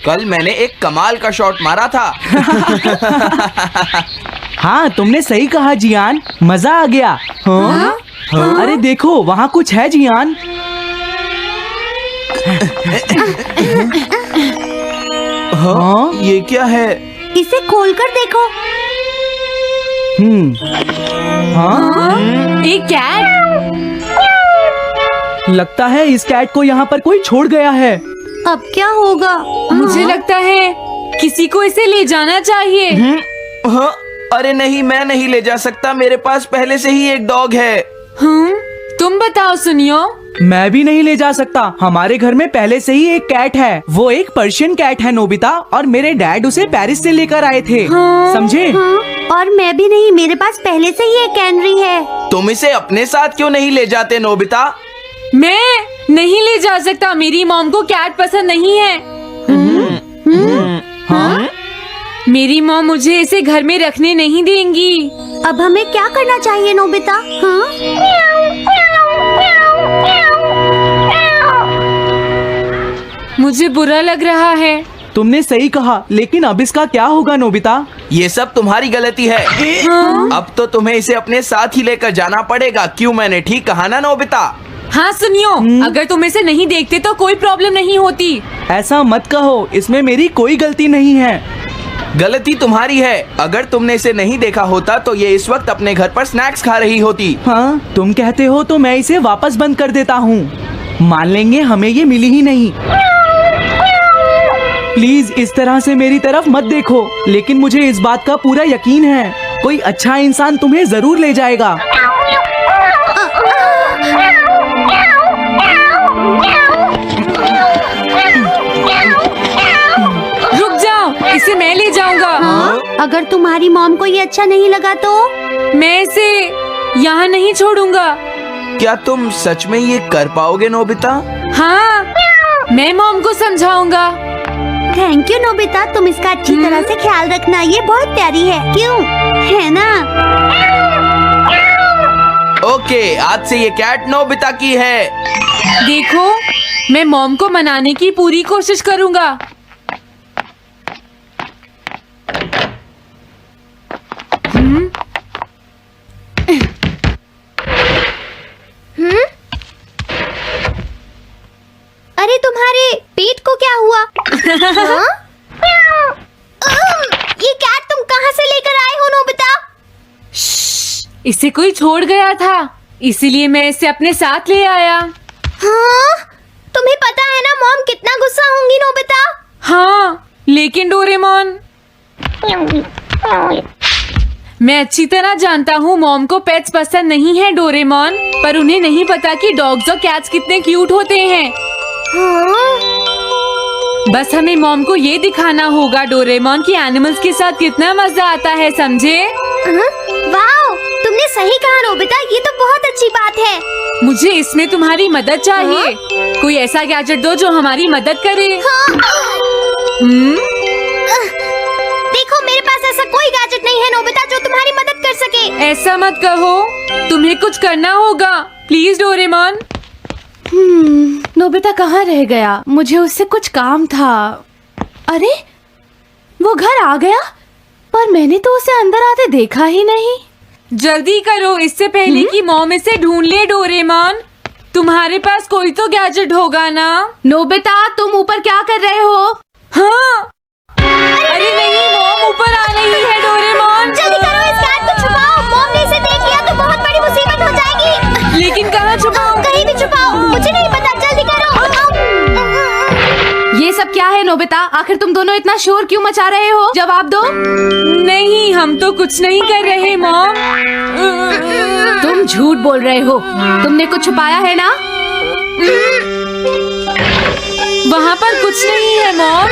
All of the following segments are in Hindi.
कल मैंने एक कमाल का शॉट मारा था। हाँ तुमने सही कहा जियान, मजा आ गया। हाँ? अरे देखो वहाँ कुछ है जियान। हाँ? ये क्या है? इसे खोलकर देखो। हाँ? एक कैट। लगता है इस कैट को यहाँ पर कोई छोड़ गया है। अब क्या होगा? मुझे लगता है किसी को इसे ले जाना चाहिए। हाँ? अरे नहीं, मैं नहीं ले जा सकता, मेरे पास पहले से ही एक डॉग है। तुम बताओ सुनियो। मैं भी नहीं ले जा सकता, हमारे घर में पहले से ही एक कैट है। वो एक पर्शियन कैट है नोबिता, और मेरे डैड उसे पेरिस से लेकर आए थे। समझे? और मैं भी नहीं, मेरे पास पहले से ही एक कैनरी है। तुम इसे अपने साथ क्यों नहीं ले जाते नोबिता? मैं नहीं ले जा सकता, मेरी मॉम को कैट पसंद नहीं है। मेरी मॉम मुझे इसे घर में रखने नहीं देंगी। अब हमें क्या करना चाहिए नोबिता? हाँ? मुझे बुरा लग रहा है। तुमने सही कहा, लेकिन अब इसका क्या होगा नोबिता? ये सब तुम्हारी गलती है। अब तो तुम्हें इसे अपने साथ ही लेकर जाना पड़ेगा। क्यों, मैंने ठीक कहा ना नोबिता? हाँ सुनियो, अगर तुम इसे नहीं देखते तो कोई प्रॉब्लम नहीं होती। ऐसा मत कहो, इसमें मेरी कोई गलती नहीं है। गलती तुम्हारी है। अगर तुमने इसे नहीं देखा होता तो ये इस वक्त अपने घर पर स्नैक्स खा रही होती। हाँ तुम कहते हो तो मैं इसे वापस बंद कर देता हूँ। मान लेंगे हमें ये मिली ही नहीं। प्लीज इस तरह से मेरी तरफ मत देखो, लेकिन मुझे इस बात का पूरा यकीन है कोई अच्छा इंसान तुम्हें जरूर ले जाएगा। रुक जाओ, इसे मैं ले जाऊंगा। अगर तुम्हारी मॉम को ये अच्छा नहीं लगा तो? मैं इसे यहाँ नहीं छोड़ूंगा। क्या तुम सच में ये कर पाओगे नोबिता? हाँ, मैं मॉम को समझाऊंगा। थैंक यू नोबिता, तुम इसका अच्छी तरह से ख्याल रखना, ये बहुत प्यारी है। क्यों, है ना? ओके, आज से ये कैट नोबिता की है। देखो, मैं मॉम को मनाने की पूरी कोशिश करूंगा। अरे तुम्हारे पेट को क्या हुआ? हाँ? ये कैट तुम कहाँ से लेकर आए हो नोबिता? इसे कोई छोड़ गया था, इसीलिए मैं इसे अपने साथ ले आया। हाँ? तुम्हें पता है ना मॉम कितना गुस्सा होंगी नोबिता? हाँ, लेकिन डोरेमोन, मैं अच्छी तरह जानता हूँ मॉम को पेट्स पसंद नहीं है डोरेमोन, पर उन्हें नहीं पता कि डॉग्स और कैट्स कितने क्यूट होते हैं। हाँ? बस हमें मॉम को ये दिखाना होगा डोरेमोन कि एनिमल्स के साथ कितना मजा आता है, समझे? वाओ, तुमने सही कहा नोबिता, ये तो बहुत अच्छी बात है। मुझे इसमें तुम्हारी मदद चाहिए। कोई ऐसा गैजेट दो जो हमारी मदद करे। देखो, मेरे पास ऐसा कोई गैजेट नहीं है नोबिता जो तुम्हारी मदद कर सके। ऐसा मत कहो, तुम्हें कुछ करना होगा, प्लीज डोरेमोन। नोबिता कहाँ रह गया? मुझे उससे कुछ काम था। अरे वो घर आ गया, पर मैंने तो उसे अंदर आते देखा ही नहीं। जल्दी करो, इससे पहले कि मॉम इसे ढूंढ ले। डोरेमोन, तुम्हारे पास कोई तो गैजेट होगा ना? नोबिता, तुम ऊपर क्या कर रहे हो? हाँ, अरे नहीं, मॉम ऊपर आ रही है। डोरेमोन, जल्दी करो, इस कैट को छुपाओ। मॉम ने इसे देख लिया तो बहुत बड़ी मुसीबत हो जाएगी। लेकिन कहाँ छुपाऊं? कहीं भी छुपाओ, मुझे नहीं पता, जल्दी करो। ये सब क्या है नोबिता? आखिर तुम दोनों इतना शोर क्यों मचा रहे हो? जवाब दो। नहीं, हम तो कुछ नहीं कर रहे मॉम। तुम झूठ बोल रहे हो, तुमने कुछ छुपाया है ना? वहाँ पर कुछ नहीं है मॉम।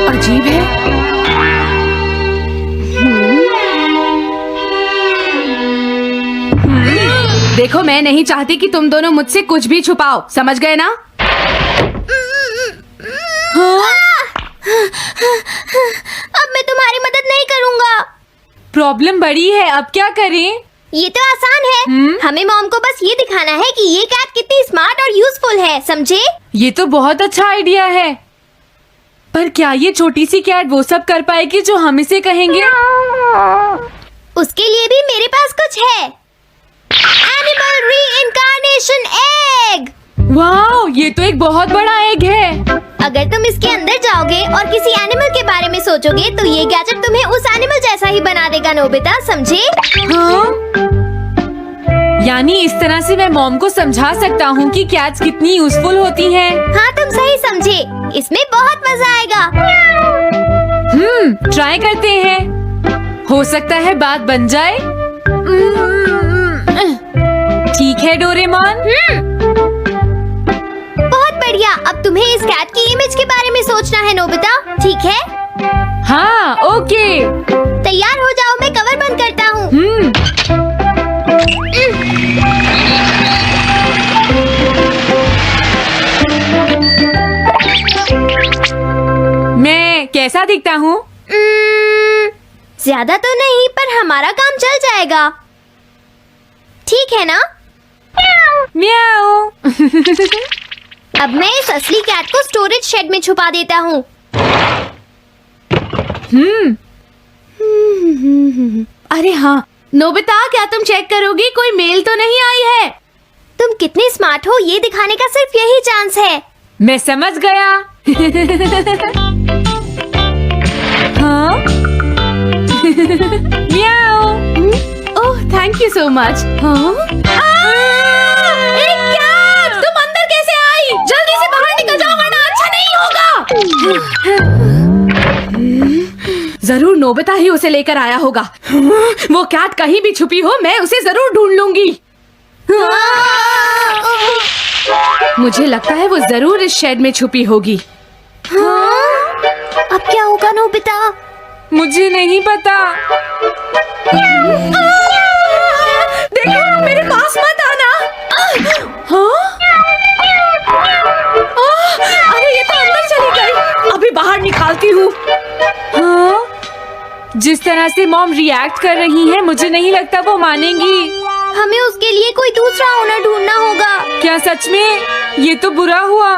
अजीब है। देखो, मैं नहीं चाहती कि तुम दोनों मुझसे कुछ भी छुपाओ, समझ गए ना? अब मैं तुम्हारी मदद नहीं करूँगा। प्रॉब्लम बड़ी है, अब क्या करें? ये तो आसान है। हमें मॉम को बस ये दिखाना है कि ये कैट कितनी स्मार्ट और यूजफुल है, समझे? ये तो बहुत अच्छा आइडिया है, पर क्या ये छोटी सी कैट वो सब कर पाएगी जो हम इसे कहेंगे? उसके लिए भी मेरे पास कुछ है। Animal reincarnation egg. वाह, ये तो एक बहुत बड़ा एग है। अगर तुम इसके अंदर जाओगे और किसी एनिमल के बारे में सोचोगे तो ये गैजेट तुम्हें उस एनिमल जैसा ही बना देगा, नोबिता, समझे? हाँ? यानी इस तरह से मैं मॉम को समझा सकता हूँ कि कैट्स कितनी यूजफुल होती हैं। हाँ, तुम सही समझे। इसमें बहुत मजा आएगा। ट्राई करते हैं, हो सकता है बात बन जाए। ठीक है डोरेमोन। बहुत बढ़िया। अब तुम्हें इस कैट की इमेज के बारे में सोचना है, नोबिता, ठीक है? हाँ, ओके। तैयार हो जाओ, मैं कवर बंद करता हूँ। मैं कैसा दिखता हूँ? ज्यादा तो नहीं, पर हमारा काम चल जाएगा, ठीक है ना? म्याऊ। अब मैं इस असली कैट को स्टोरेज शेड में छुपा देता हूँ। अरे हाँ नोबिता, क्या तुम चेक करोगी कोई मेल तो नहीं आई है? तुम कितने स्मार्ट हो ये दिखाने का सिर्फ यही चांस है। मैं समझ गया। हाँ? म्याऊ। ओह, थैंक यू सो मच। तुम अंदर कैसे आई? जल्दी से बाहर निकल जाओ वरना अच्छा नहीं होगा। जरूर नोबिता ही उसे लेकर आया होगा। वो कैट कहीं भी छुपी हो, मैं उसे जरूर ढूंढ लूंगी। मुझे लगता है वो जरूर इस शेड में छुपी होगी। अब क्या होगा नोबिता? मुझे नहीं पता। देखो, मेरे पास मत आना। हाँ? अरे ये तो अंदर चली गई। अभी बाहर निकालती हूँ। हाँ? जिस तरह से मॉम रिएक्ट कर रही है, मुझे नहीं लगता वो मानेंगी। हमें उसके लिए कोई दूसरा ओनर ढूंढना होगा। क्या सच में? ये तो बुरा हुआ।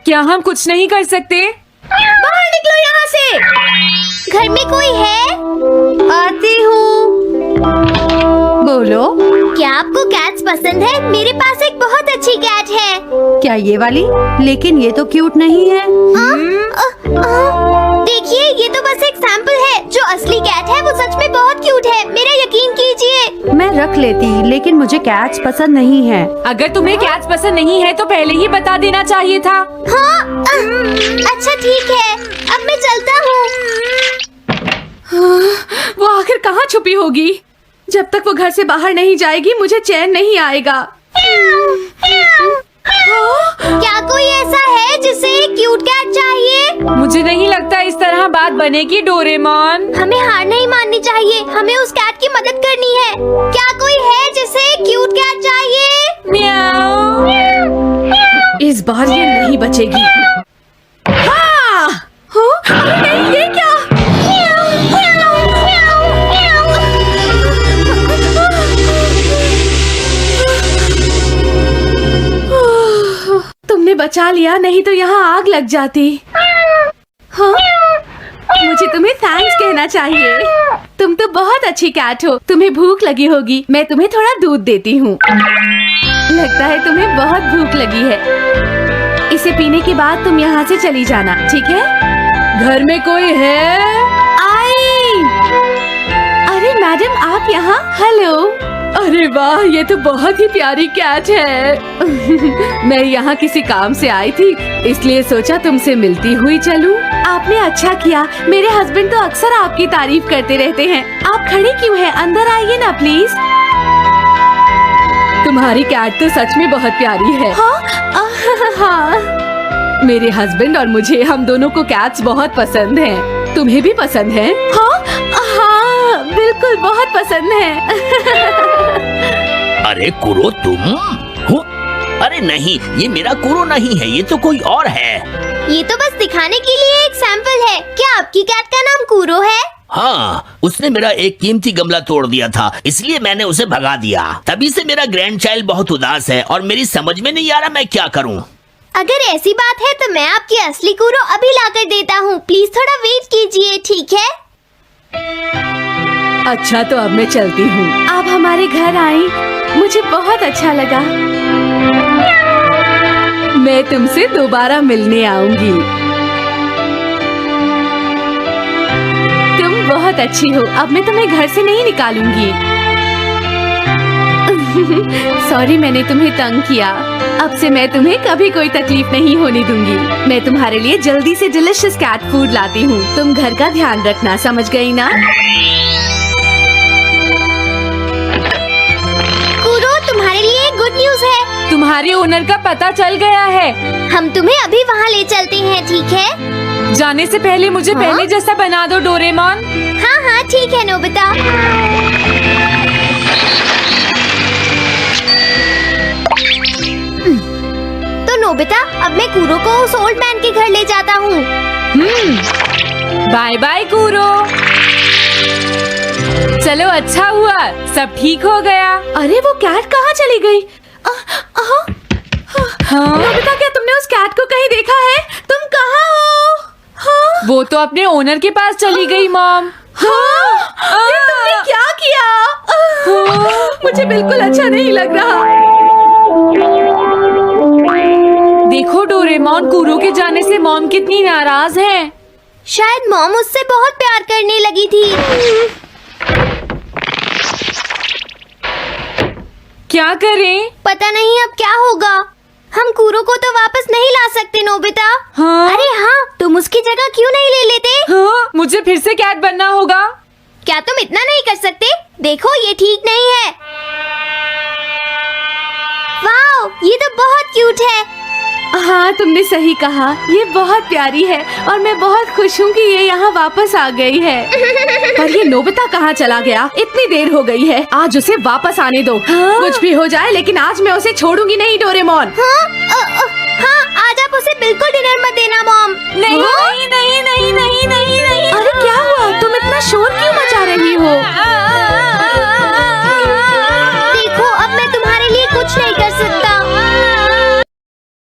क्या हम कुछ नहीं कर सकते? बाहर निकलो यहाँ से। घर में कोई है? आती हूँ। बोलो, क्या आपको कैट्स पसंद है? मेरे पास एक बहुत अच्छी कैट है। क्या ये वाली? लेकिन ये तो क्यूट नहीं है। देखिए, ये तो बस एक सैंपल है। जो असली कैट है वो सच में बहुत क्यूट है, मेरा यकीन कीजिए। मैं रख लेती, लेकिन मुझे कैट्स पसंद नहीं है। अगर तुम्हें कैट्स पसंद नहीं है तो पहले ही बता देना चाहिए था। हाँ, अच्छा ठीक है, अब मैं चलता हूँ। वो आखिर कहाँ छुपी होगी? जब तक वो घर से बाहर नहीं जाएगी मुझे चैन नहीं आएगा। क्या कोई ऐसा है जिसे एक क्यूट कैट चाहिए? मुझे नहीं लगता इस तरह बात बनेगी डोरेमोन। हमें हार नहीं माननी चाहिए, हमें उस कैट की मदद करनी है। क्या कोई है जिसे एक क्यूट कैट चाहिए? म्याऊ। इस बार ये नहीं बचेगी। हाँ! अरे नहीं, ये क्या? तुमने बचा लिया, नहीं तो यहाँ आग लग जाती। हाँ? मुझे तुम्हें थैंक्स कहना चाहिए। तुम तो बहुत अच्छी कैट हो। तुम्हें भूख लगी होगी, मैं तुम्हें थोड़ा दूध देती हूँ। लगता है तुम्हें बहुत भूख लगी है। इसे पीने के बाद तुम यहाँ से चली जाना, ठीक है? घर में कोई है? आई! अरे मैडम, आप यहाँ? हेलो। अरे वाह, ये तो बहुत ही प्यारी कैट है। मैं यहाँ किसी काम से आई थी, इसलिए सोचा तुमसे मिलती हुई चलूं। आपने अच्छा किया। मेरे हस्बैंड तो अक्सर आपकी तारीफ करते रहते हैं। आप खड़ी क्यों हैं? अंदर आइए ना प्लीज। तुम्हारी कैट तो सच में बहुत प्यारी है। हाँ। मेरे हस्बैंड और मुझे, हम दोनों को कैट्स बहुत पसंद हैं। तुम्हें भी पसंद है? हाँ, बिल्कुल बहुत पसंद है। अरे कुरो, तुम हो? अरे नहीं, ये मेरा कुरो नहीं है, ये तो कोई और है। ये तो बस दिखाने के लिए एक सैंपल है। क्या आपकी कैट का नाम कूरो है? हाँ, उसने मेरा एक कीमती गमला तोड़ दिया था, इसलिए मैंने उसे भगा दिया। तभी से मेरा ग्रैंड चाइल्ड बहुत उदास है और मेरी समझ में नहीं आ रहा मैं क्या करूँ। अगर ऐसी बात है तो मैं आपकी असली कुरो अभी लाकर देता हूँ। प्लीज थोड़ा वेट कीजिए, ठीक है? अच्छा, तो अब मैं चलती हूँ। आप हमारे घर आई, मुझे बहुत अच्छा लगा। मैं तुमसे दोबारा मिलने आऊंगी। तुम बहुत अच्छी हो। अब मैं तुम्हें घर से नहीं निकालूंगी। सॉरी, मैंने तुम्हें तंग किया। अब से मैं तुम्हें कभी कोई तकलीफ नहीं होने दूंगी। मैं तुम्हारे लिए जल्दी से डिलिशियस कैट फूड लाती हूँ। तुम घर का ध्यान रखना, समझ गई ना? कुरो, तुम्हारे लिए गुड न्यूज है। तुम्हारे ओनर का पता चल गया है। हम तुम्हें अभी वहाँ ले चलते हैं, ठीक है? जाने से पहले मुझे पहले जैसा बना दो डोरेमोन। हाँ हाँ ठीक है नोबिता। तो नोबिता, अब मैं कुरो को उस ओल्ड मैन के घर ले जाता हूँ। बाय बाय कुरो। चलो, अच्छा हुआ, सब ठीक हो गया। अरे वो कैट कहाँ चली गई? हाँ? नोबिता, क्या तुमने उस कैट को कहीं देखा है? तुम कहाँ हो? हाँ? वो तो अपने ओनर के पास चली गई मॉम। हाँ? ये तुमने क्या किया? मुझे बिल्कुल अच्छा नहीं लग रहा। देखो डोरेमोन, कुरो के जाने से मॉम कितनी नाराज हैं। शायद मॉम उससे बहुत प्यार करने लगी थी। क्या करें? पता नहीं अब क्या होगा। हम कुरो को तो वापस नहीं ला सकते नोबिता। हाँ? अरे हाँ, तुम उसकी जगह क्यों नहीं ले लेते? हाँ? मुझे फिर से कैट बनना होगा। क्या तुम इतना नहीं कर सकते? देखो, ये ठीक नहीं है। वाओ, ये तो बहुत क्यूट है। हाँ, तुमने सही कहा, ये बहुत प्यारी है और मैं बहुत खुश हूँ कि ये यहाँ वापस आ गई है। पर ये नोबिता कहाँ चला गया? इतनी देर हो गई है, आज उसे वापस आने दो। हाँ? कुछ भी हो जाए, लेकिन आज मैं उसे छोड़ूंगी नहीं डोरेमोन। हाँ, आज आप उसे बिल्कुल डिनर मत देना मॉम। नहीं नहीं नहीं नहीं नहीं नहीं नहीं। अरे क्या हुआ?